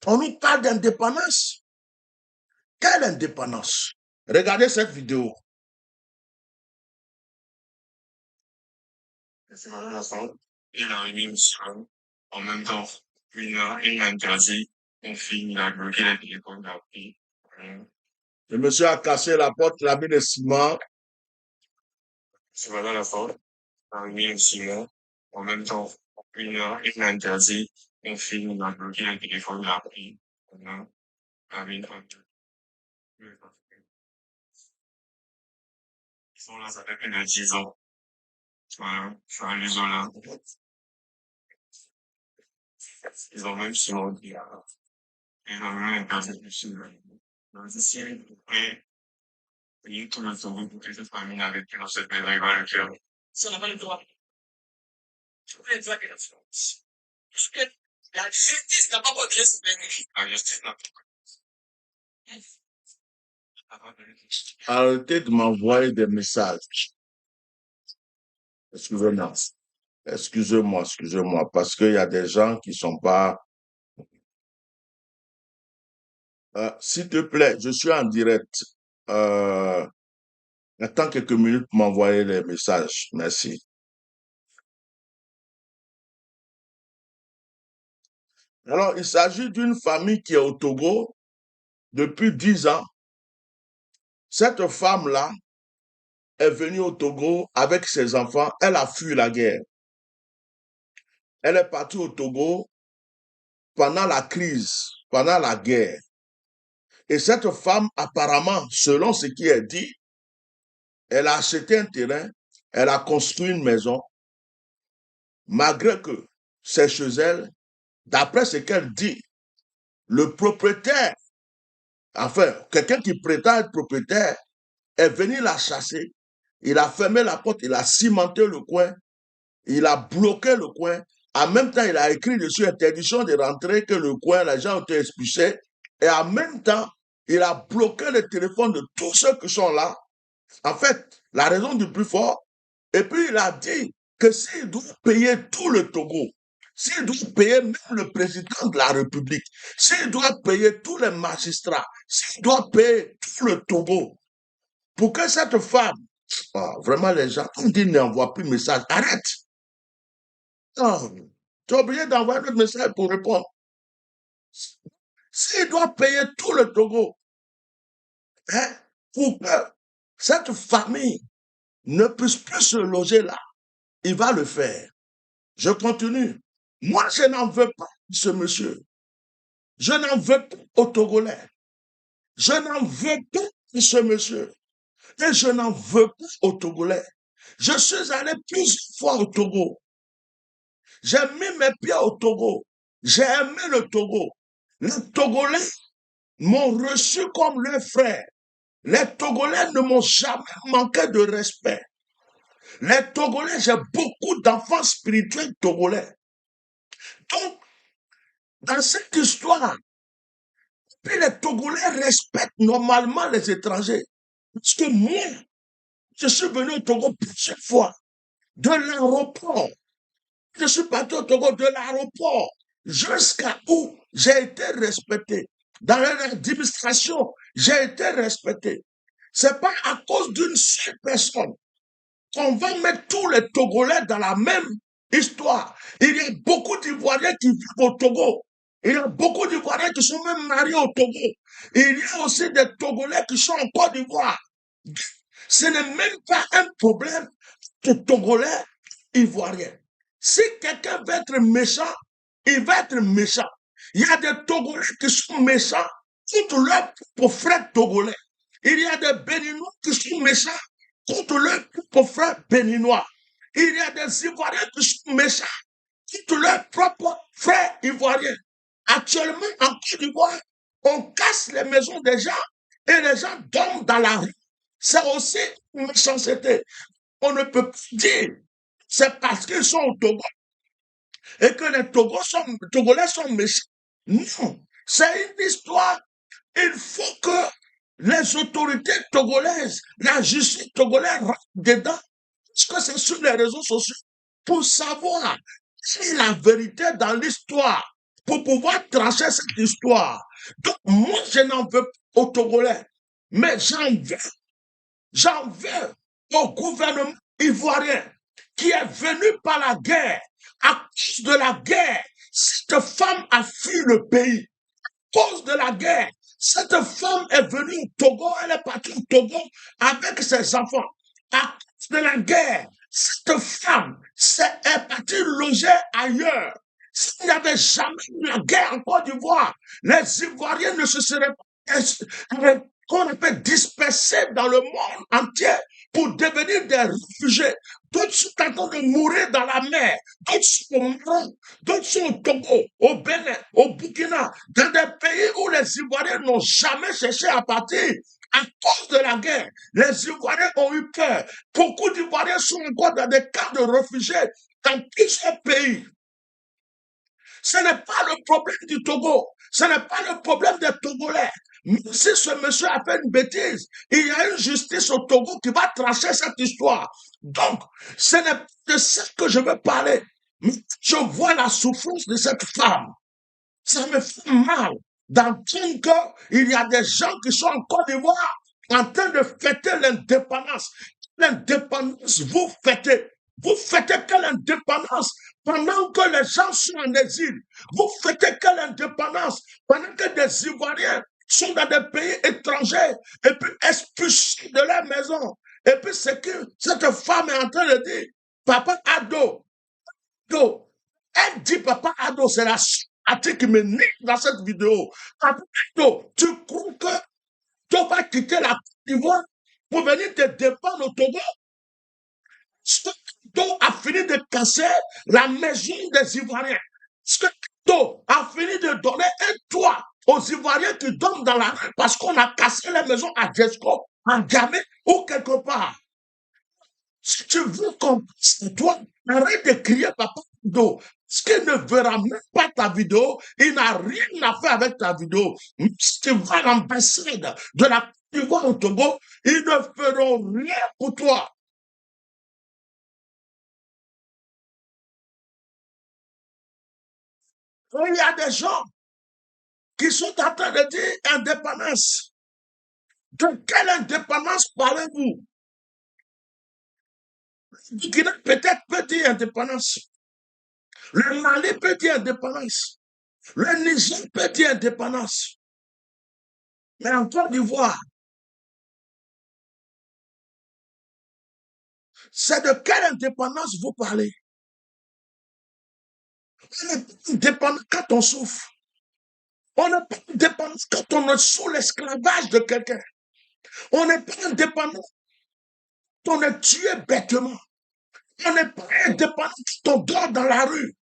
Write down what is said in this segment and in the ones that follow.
On nous parle d'indépendance. Quelle indépendance? Regardez cette vidéo. Il a une émission. En même temps, une interdit. Une fille, il a bloqué les téléphones, il a pris. Le monsieur a cassé la porte, il a mis le ciment. C'est voilà la porte. Il a mis le ciment. En même temps, une interdit. Une fille, il a bloqué les téléphones, il a pris. Il a mis une femme. Ils sont là, ça fait plus de 10 ans. Voilà, je suis à l'isolant. Ils ont même Simon qui a. Ils ont même interdit du Simon. Donc, ici, et tout le tour pour que cette famille n'avait plus dans cette maison, il va le faire. Si on n'a pas le droit, je peux dire que la France. Parce que la justice n'a pas voté ce pays. La justice n'a pas voté. Arrêtez de m'envoyer des messages. Excusez-moi. Excusez-moi, parce qu'il y a des gens qui sont pas... s'il te plaît, je suis en direct. Attends quelques minutes pour m'envoyer les messages. Merci. Alors, il s'agit d'une famille qui est au Togo depuis 10 ans. Cette femme-là est venue au Togo avec ses enfants. Elle a fui la guerre. Elle est partie au Togo pendant la crise, pendant la guerre. Et cette femme, apparemment, selon ce qui est dit, elle a acheté un terrain, elle a construit une maison, malgré que c'est chez elle, d'après ce qu'elle dit, le propriétaire, enfin, quelqu'un qui prétend être propriétaire, est venu la chasser. Il a fermé la porte, il a cimenté le coin, il a bloqué le coin. En même temps, il a écrit dessus interdiction de rentrer, que le coin, les gens ont été expulsés. Et en même temps, il a bloqué le téléphone de tous ceux qui sont là. En fait, la raison du plus fort. Et puis, il a dit que s'il doit payer tout le Togo, s'il doit payer même le président de la République, s'il doit payer tous les magistrats, s'il doit payer tout le Togo, pour que cette femme, vraiment les gens, on dit n'envoie plus de message, arrête. Non, tu es obligé d'envoyer le message pour répondre. S'il doit payer tout le Togo, hein, pour que cette famille ne puisse plus se loger là, il va le faire. Je continue. Moi, je n'en veux pas de ce monsieur. Je n'en veux pas au Togolais. Je n'en veux pas de ce monsieur. Et je n'en veux pas au Togolais. Je suis allé plusieurs fois au Togo. J'ai mis mes pieds au Togo. J'ai aimé le Togo. Les Togolais m'ont reçu comme leurs frères. Les Togolais ne m'ont jamais manqué de respect. Les Togolais, j'ai beaucoup d'enfants spirituels togolais. Donc, dans cette histoire, puis les Togolais respectent normalement les étrangers. Parce que moi, je suis venu au Togo plusieurs fois, de l'aéroport. Je suis parti au Togo de l'aéroport jusqu'à où j'ai été respecté. Dans l'administration, j'ai été respecté. C'est pas à cause d'une seule personne qu'on va mettre tous les Togolais dans la même histoire. Il y a beaucoup d'Ivoiriens qui vivent au Togo. Il y a beaucoup d'Ivoiriens qui sont même mariés au Togo. Il y a aussi des Togolais qui sont en Côte d'Ivoire. Ce n'est même pas un problème de Togolais ivoiriens. Si quelqu'un veut être méchant, il va être méchant. Il y a des Togolais qui sont méchants contre leurs propres frères togolais. Il y a des Béninois qui sont méchants contre leurs propres frères béninois. Il y a des Ivoiriens qui sont méchants contre leurs propres frères ivoiriens. Actuellement, en Côte d'Ivoire, on casse les maisons des gens et les gens dorment dans la rue. C'est aussi une méchanceté. On ne peut pas dire c'est parce qu'ils sont au Togo et que les Togolais sont méchants. Non, c'est une histoire. Il faut que les autorités togolaises, la justice togolaise rentre dedans, parce que c'est sur les réseaux sociaux, pour savoir quelle est la vérité dans l'histoire. pour pouvoir trancher cette histoire. Donc, moi, je n'en veux pas aux Togolais, mais j'en veux au gouvernement ivoirien qui est venu par la guerre. À cause de la guerre, cette femme a fui le pays. À cause de la guerre, cette femme est venue au Togo, elle est partie au Togo avec ses enfants. À cause de la guerre, cette femme est partie loger ailleurs. S'il n'y avait jamais eu la guerre en Côte d'Ivoire, les Ivoiriens ne se seraient pas qu'on appelle dispersés dans le monde entier pour devenir des réfugiés. D'autres sont en train de mourir dans la mer, d'autres sont au Maroc, d'autres sont au Togo, au Bénin, au Burkina, dans des pays où les Ivoiriens n'ont jamais cherché à partir. À cause de la guerre, les Ivoiriens ont eu peur. Beaucoup d'Ivoiriens sont encore dans des camps de réfugiés dans plusieurs pays. Ce n'est pas le problème du Togo, ce n'est pas le problème des Togolais. Mais si ce monsieur a fait une bêtise, il y a une justice au Togo qui va trancher cette histoire. Donc, ce n'est pas de ça que je veux parler. Je vois la souffrance de cette femme. Ça me fait mal d'entendre qu'il y a des gens qui sont en Côte d'Ivoire en train de fêter l'indépendance. L'indépendance, vous fêtez. Vous fêtez quelle indépendance pendant que les gens sont en exil? Vous fêtez quelle indépendance pendant que des Ivoiriens sont dans des pays étrangers et puis expulsés de leur maison? Et puis c'est que cette femme est en train de dire, Papa Ado, elle dit Papa Ado, c'est la Ati qui me nique dans cette vidéo. Papa Ado, tu crois que tu vas quitter la Côte d'Ivoire pour venir te défendre au Togo? Togo a fini de casser la maison des Ivoiriens. Togo a fini de donner un toit aux Ivoiriens qui dorment dans la rue parce qu'on a cassé les maisons à Jesco, à Gamay ou quelque part. Si tu veux qu'on passe toi, arrête de crier Papa Ado. Ce qui ne verra même pas ta vidéo, il n'a rien à faire avec ta vidéo. Si tu vas à l'ambassade de la Côte d'Ivoire au Togo, ils ne feront rien pour toi. Il y a des gens qui sont en train de dire indépendance. De quelle indépendance parlez-vous? Le Burkina peut-être peut dire indépendance. Le Mali peut dire indépendance. Le Niger peut dire indépendance. Mais en Côte d'Ivoire, c'est de quelle indépendance vous parlez? On n'est pas indépendant quand on souffre. On n'est pas indépendant quand on est sous l'esclavage de quelqu'un. On n'est pas indépendant quand on est tué bêtement. On n'est pas indépendant quand on dort dans la rue.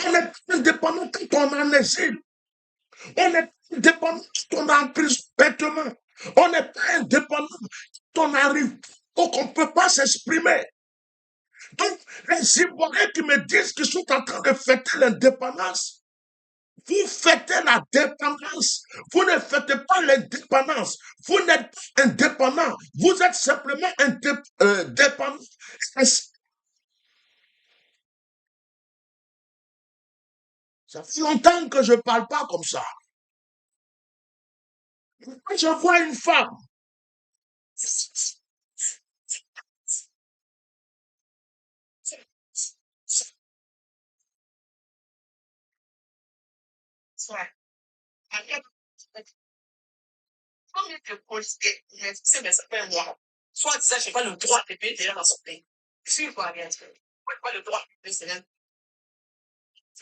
On n'est pas indépendant quand on est en exil. On n'est pas indépendant quand on est en prison bêtement. On n'est pas indépendant quand on arrive ou qu'on ne peut pas s'exprimer. Donc, les Ivoiriens qui me disent qu'ils sont en train de fêter l'indépendance, vous fêtez la dépendance. Vous ne fêtez pas l'indépendance. Vous n'êtes pas indépendant. Vous êtes simplement dépendant. Ça fait longtemps que je ne parle pas comme ça. Quand je vois une femme, combien de policiers, soit disant, je n'ai pas le droit de payer déjà dans son pays. Je suis ivoirien. Je n'ai pas le droit de payer.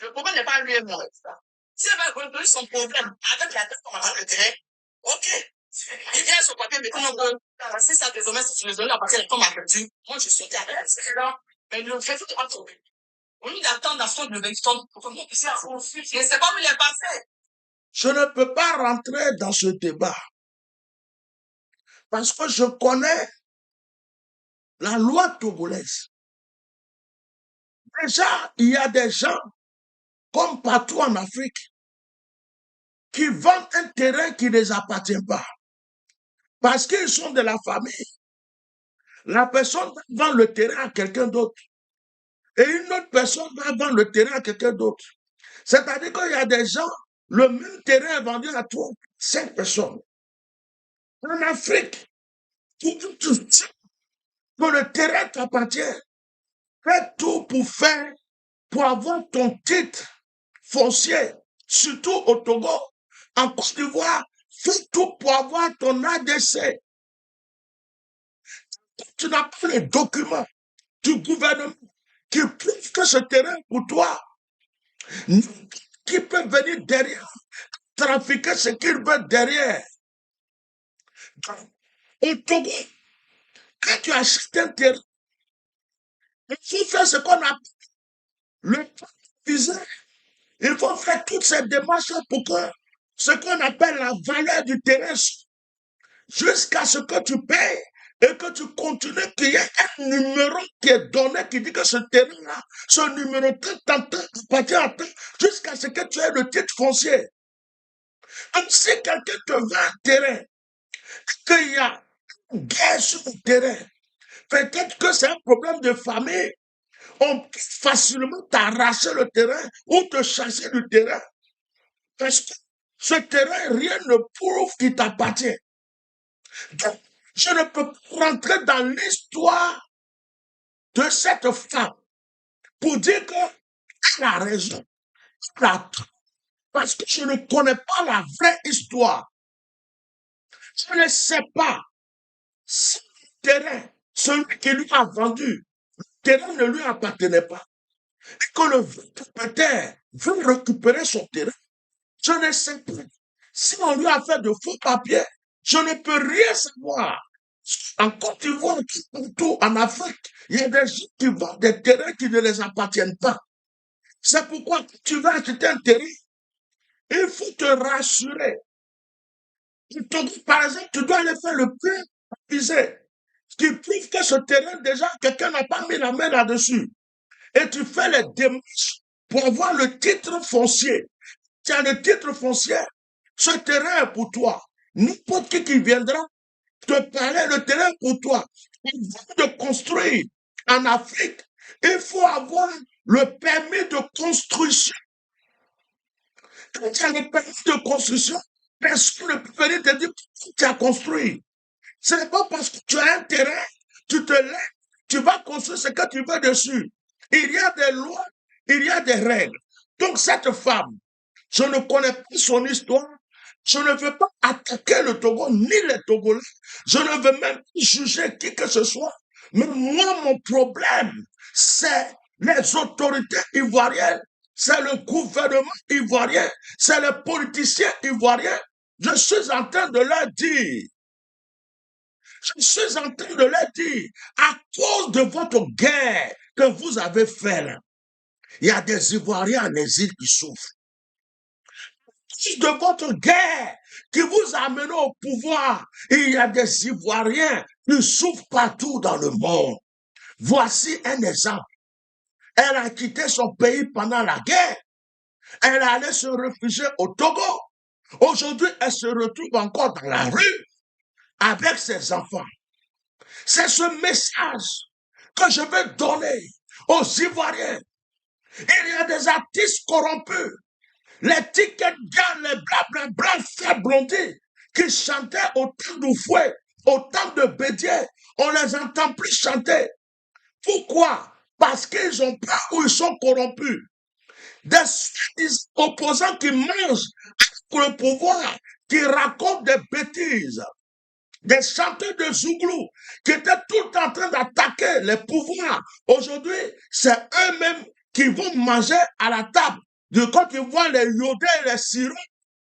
Le problème n'est pas lui-même. Si elle va résoudre son problème avec la tête comme on le dirait, ok. Il vient son papier, mais comment on si ça désormais, si tu les donnes à partir de comme elle dit, moi je suis à l'aise. Mais le fait que tu vas trouver. Au lieu d'attendre la fin de l'extend pour qu'on puisse mais c'est pas où il est passé. Je ne peux pas rentrer dans ce débat. Parce que je connais la loi togolaise. Déjà, il y a des gens, comme partout en Afrique, qui vendent un terrain qui ne les appartient pas. Parce qu'ils sont de la famille. La personne vend le terrain à quelqu'un d'autre. Et une autre personne va vendre le terrain à quelqu'un d'autre. C'est-à-dire qu'il y a des gens, le même terrain est vendu à 3, 5 personnes. En Afrique, tu sais que le terrain t'appartient. Fais tout pour avoir ton titre foncier, surtout au Togo. En Côte d'Ivoire, fais tout pour avoir ton ADC. Tu n'as pas les documents du gouvernement qui prouvent que ce terrain pour toi, qui peut venir derrière, trafiquer ce qu'il veut derrière. Au Togo, quand tu achètes un terrain, il faut faire ce qu'on appelle le visa. Il faut faire toutes ces démarches pour que ce qu'on appelle la valeur du terrain, jusqu'à ce que tu payes et que tu continues, qu'il y ait un numéro qui est donné qui dit que ce terrain-là, ce numéro appartient à toi, jusqu'à ce que tu aies le titre foncier. Donc, si quelqu'un te vend un terrain, qu'il y a une guerre sur le terrain, peut-être que c'est un problème de famille, on peut facilement t'arracher le terrain ou te chasser du terrain. Parce que ce terrain, rien ne prouve qu'il t'appartient. Donc, je ne peux pas rentrer dans l'histoire de cette femme pour dire qu'elle a raison. Parce que je ne connais pas la vraie histoire. Je ne sais pas si le terrain, celui qui lui a vendu, le terrain ne lui appartenait pas. Et que le propriétaire veut récupérer son terrain. Je ne sais pas si on lui a fait de faux papiers. Je ne peux rien savoir. En Côte d'Ivoire, tout en Afrique, il y a des gens qui vendent des terrains qui ne les appartiennent pas. C'est pourquoi quand tu vas acheter un terrain, il faut te rassurer. Par exemple, tu dois aller faire le plan visé, qui prouve que ce terrain, déjà, quelqu'un n'a pas mis la main là-dessus. Et tu fais les démarches pour avoir le titre foncier. Tu as le titre foncier, ce terrain est pour toi. N'importe qui viendra te parler, le terrain est pour toi. Avant de construire en Afrique, il faut avoir le permis de construction. Quand tu as le permis de construction, personne ne peut venir te dire que tu as construit. Ce n'est pas parce que tu as un terrain, tu te lèves, tu vas construire ce que tu veux dessus. Il y a des lois, il y a des règles. Donc cette femme, je ne connais pas son histoire. Je ne veux pas attaquer le Togo, ni les Togolais. Je ne veux même pas juger qui que ce soit. Mais moi, mon problème, c'est les autorités ivoiriennes. C'est le gouvernement ivoirien. C'est les politiciens ivoiriens. Je suis en train de leur dire, je suis en train de leur dire, à cause de votre guerre que vous avez faite, il y a des Ivoiriens en exil qui souffrent. De votre guerre qui vous a amené au pouvoir, il y a des Ivoiriens qui souffrent partout dans le monde. Voici un exemple. Elle a quitté son pays pendant la guerre. Elle allait se réfugier au Togo. Aujourd'hui, elle se retrouve encore dans la rue avec ses enfants. C'est ce message que je veux donner aux Ivoiriens. Il y a des artistes corrompus, les tickets gars, les blablabla, frères blondés, qui chantaient au temps d'Oufoué, au temps de Bédier. On les entend plus chanter. Pourquoi? Parce qu'ils ont peur ou ils sont corrompus. Des opposants qui mangent avec le pouvoir, qui racontent des bêtises. Des chanteurs de Zouglou qui étaient tout le temps en train d'attaquer les pouvoirs. Aujourd'hui, c'est eux-mêmes qui vont manger à la table. Quand ils voient les iodés et les sirops,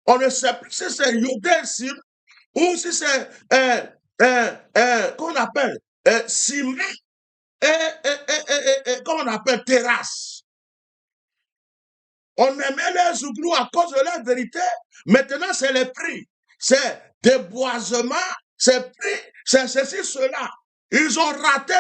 on ne sait plus si c'est iodé et sirop ou si c'est, qu'on appelle, ciment comment on appelle, terrasse. On aimait les Zouglou à cause de la vérité. Maintenant, c'est les prix. C'est déboisement, c'est prix, c'est ceci, cela. Ils ont raté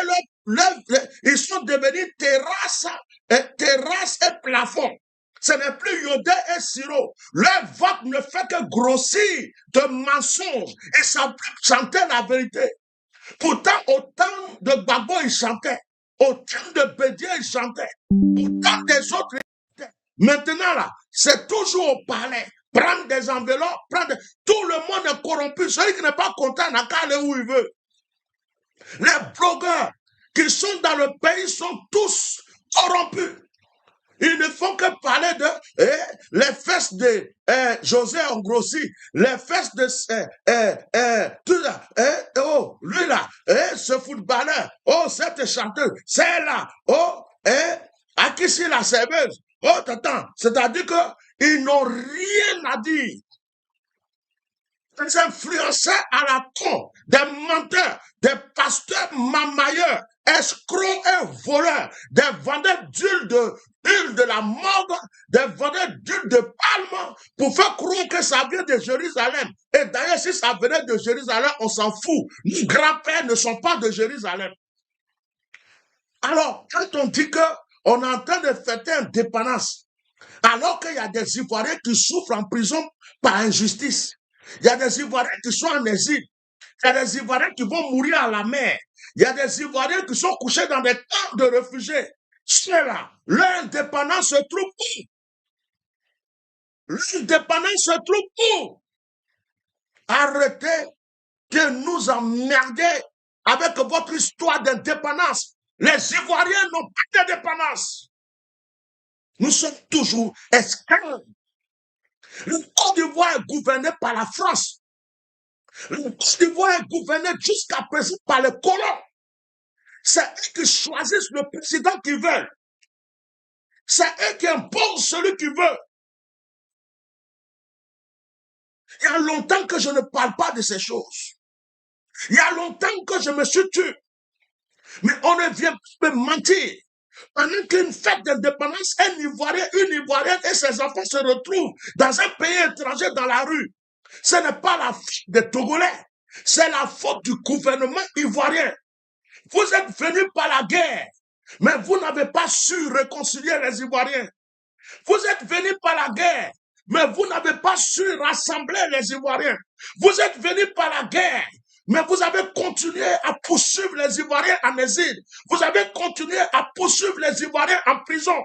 ils sont devenus terrasses et plafond. Ce n'est plus iodé et sirop. Leur vote ne fait que grossir de mensonges. Et ça chantait la vérité. Pourtant, au temps de Gbagbo, ils chantaient. Au temps de Bédier, ils chantaient. Au temps des autres, ils chantaient. Maintenant, là, c'est toujours au palais. Prendre des enveloppes, tout le monde est corrompu. Celui qui n'est pas content n'a qu'à aller où il veut. Les blogueurs qui sont dans le pays sont tous corrompus. Ils ne font que parler de les fesses de José Ongrossi, les fesses de tout là, oh, lui là, ce footballeur, oh, cette chanteuse, c'est là, oh, à qui c'est la serveuse, oh, attends, c'est-à-dire qu'ils n'ont rien à dire. Des influenceurs à la con, des menteurs, des pasteurs mamailleurs, escrocs et voleurs, des vendeurs d'huile de la morgue, des vendeurs d'huile de palme, pour faire croire que ça vient de Jérusalem. Et d'ailleurs, si ça venait de Jérusalem, on s'en fout. Nos grands-pères ne sont pas de Jérusalem. Alors, quand on dit qu'on est en train de fêter une dépendance, alors qu'il y a des Ivoiriens qui souffrent en prison par injustice, il y a des Ivoiriens qui sont en exil, il y a des Ivoiriens qui vont mourir à la mer, il y a des Ivoiriens qui sont couchés dans des camps de réfugiés. Ceux-là, leur indépendance se trouve où? L'indépendance se trouve où? Arrêtez de nous emmerder avec votre histoire d'indépendance. Les Ivoiriens n'ont pas d'indépendance. Nous sommes toujours esclaves. Le Côte d'Ivoire est gouverné par la France. Le Côte d'Ivoire est gouverné jusqu'à présent par les colons. C'est eux qui choisissent le président qu'ils veulent. C'est eux qui imposent celui qu'ils veulent. Il y a longtemps que je ne parle pas de ces choses. Il y a longtemps que je me suis tué. Mais on ne vient pas me mentir. Pendant qu'une fête d'indépendance, un Ivoirien, une Ivoirienne et ses enfants se retrouvent dans un pays étranger dans la rue. Ce n'est pas la faute des Togolais. C'est la faute du gouvernement ivoirien. Vous êtes venus par la guerre, mais vous n'avez pas su réconcilier les Ivoiriens. Vous êtes venus par la guerre, mais vous n'avez pas su rassembler les Ivoiriens. Vous êtes venus par la guerre, mais vous avez continué à poursuivre les Ivoiriens en exil. Vous avez continué à poursuivre les Ivoiriens en prison.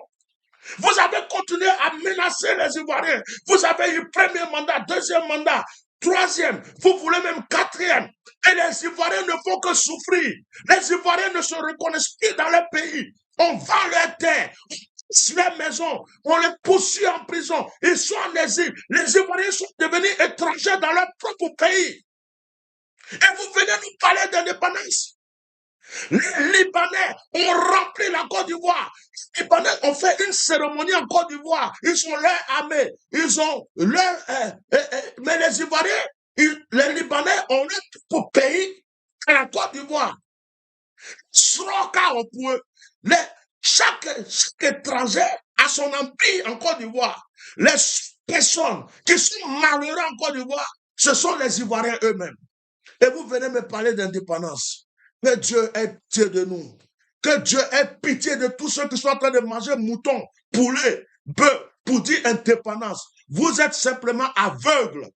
Vous avez continué à menacer les Ivoiriens. Vous avez eu premier mandat, deuxième mandat, troisième, vous voulez même quatrième. Et les Ivoiriens ne font que souffrir. Les Ivoiriens ne se reconnaissent plus dans leur pays. On vend leur terre, leurs maisons, on les poursuit en prison. Ils sont en exil. Les Ivoiriens sont devenus étrangers dans leur propre pays. Et vous venez nous parler d'indépendance. Les Libanais ont rempli la Côte d'Ivoire. Les Libanais ont fait une cérémonie en Côte d'Ivoire. Ils ont leur armée. Ils ont leur... mais les Ivoiriens, les Libanais ont leur propre pays à la Côte d'Ivoire. Pour eux. Chaque étranger a son empire en Côte d'Ivoire. Les personnes qui sont malheureuses en Côte d'Ivoire, ce sont les Ivoiriens eux-mêmes. Et vous venez me parler d'indépendance. Que Dieu ait pitié de nous. Que Dieu ait pitié de tous ceux qui sont en train de manger moutons, poulets, bœufs, pour dire indépendance. Vous êtes simplement aveugles.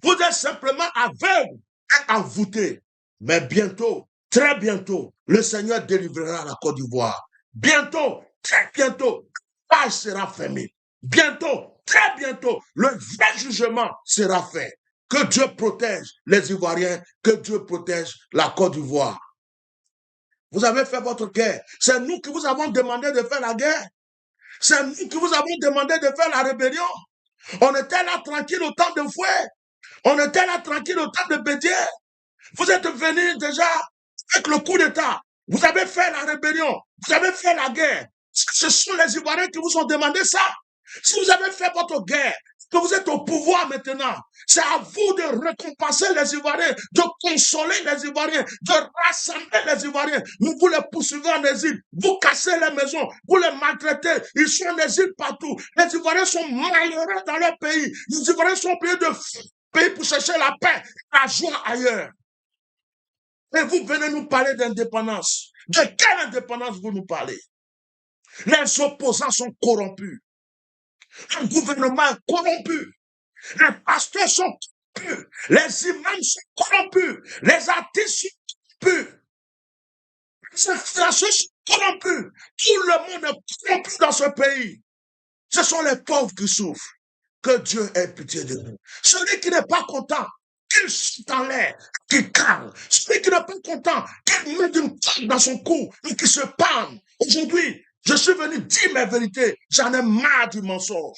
Vous êtes simplement aveugles et envoûtés. Mais bientôt, très bientôt, le Seigneur délivrera la Côte d'Ivoire. Bientôt, très bientôt, la page sera fermée. Bientôt, très bientôt, le vrai jugement sera fait. Que Dieu protège les Ivoiriens, que Dieu protège la Côte d'Ivoire. Vous avez fait votre guerre. C'est nous qui vous avons demandé de faire la guerre. C'est nous qui vous avons demandé de faire la rébellion. On était là tranquille au temps de fouet. On était là tranquille au temps de Bédier. Vous êtes venus déjà avec le coup d'État. Vous avez fait la rébellion. Vous avez fait la guerre. Ce sont les Ivoiriens qui vous ont demandé ça. Si vous avez fait votre guerre, que vous êtes au pouvoir maintenant, c'est à vous de récompenser les Ivoiriens, de consoler les Ivoiriens, de rassembler les Ivoiriens. Mais vous les poursuivez en exil, vous cassez les maisons, vous les maltraitez, ils sont en exil partout. Les Ivoiriens sont malheureux dans leur pays. Les Ivoiriens sont obligés de pays pour chercher la paix, la joie ailleurs. Et vous venez nous parler d'indépendance. De quelle indépendance vous nous parlez? Les opposants sont corrompus. Le gouvernement est corrompu. Les pasteurs sont corrompus. Les imams sont corrompus. Les artistes sont corrompus. Les influenceurs sont corrompus. Tout le monde est corrompu dans ce pays. Ce sont les pauvres qui souffrent. Que Dieu ait pitié de nous. Celui qui n'est pas content, qu'il saute en l'air, qu'il cale. Celui qui n'est pas content, qu'il mette une corde dans son cou et qu'il se pende. Aujourd'hui, je suis venu dire mes vérités. J'en ai marre du mensonge.